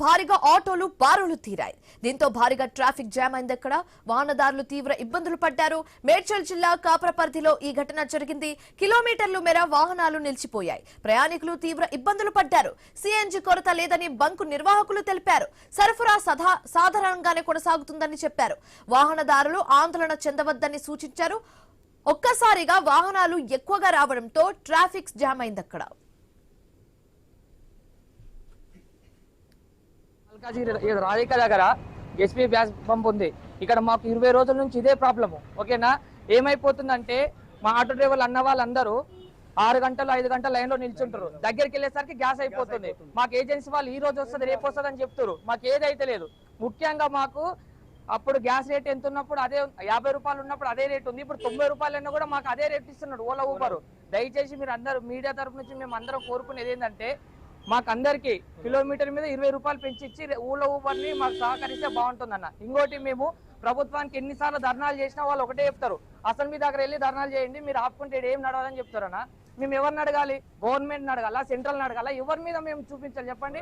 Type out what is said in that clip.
భారీగా ఆటోలు బారులు తీరాయి. దీంతో భారీగా ట్రాఫిక్ జామ్ అయింది. అక్కడ వాహనదారులు తీవ్ర ఇబ్బందులు పడ్డారు. మేడ్చల్ జిల్లా కాప్రపర్తిలో ఈ ఘటన జరిగింది. కిలోమీటర్లు మేర వాహనాలు నిలిచిపోయాయి. ప్రయాణికులు తీవ్ర ఇబ్బందులు పడ్డారు. సిఎన్జి కొరత లేదని బంకు నిర్వాహకులు తెలిపారు. సరఫరా సాధారణంగానే కొనసాగుతుందని చెప్పారు. వాహనదారులు ఆందోళన చెందవద్దని సూచించారు. ఒక్కసారిగా వాహనాలు ఎక్కువగా రావడంతో ట్రాఫిక్ జామ్ అయింది. అక్కడ రాధిక దగ్గర ఎస్పీ గ్యాస్ పంప్ ఉంది. ఇక్కడ మాకు 20 రోజుల నుంచి ఇదే ప్రాబ్లము. ఓకేనా, ఏమైపోతుందంటే మా ఆటో డ్రైవర్లు అన్న వాళ్ళందరూ 6 గంటలు 5 గంటల లైన్ లో నిల్చుంటారు. దగ్గరికి వెళ్ళేసరికి గ్యాస్ అయిపోతుంది. మాకు ఏజెన్సీ వాళ్ళు ఈ రోజు వస్తుంది రేపు వస్తుంది అని చెప్తారు. మాకు ఏదైతే లేదు. ముఖ్యంగా మాకు అప్పుడు గ్యాస్ రేట్ ఎంత ఉన్నప్పుడు అదే 50 రూపాయలు ఉన్నప్పుడు అదే రేట్ ఉంది. ఇప్పుడు 90 రూపాయలన్నా కూడా మాకు అదే రేట్ ఇస్తున్నాడు ఓలా ఊబర్. దయచేసి మీరు అందరూ మీడియా తరఫు నుంచి మేము అందరం కోరుకునేది ఏంటంటే మాకు అందరికి కిలోమీటర్ మీద 20 రూపాయలు పెంచి ఊళ్ళో ఊబర్ని మాకు సహకరిస్తే బాగుంటుందన్న. ఇంకోటి, మేము ప్రభుత్వానికి ఎన్నిసార్లు ధర్నాలు చేసినా వాళ్ళు ఒకటే చెప్తారు, అసలు మీ దగ్గర వెళ్ళి ధర్నాలు చేయండి, మీరు ఆపుకుంటే ఏం నడవాలని చెప్తారన్న. మేము ఎవరిని అడగాలి? గవర్నమెంట్ని అడగాల, సెంట్రల్ని అడగాల? ఎవరి మీద మేము చూపించాలి చెప్పండి?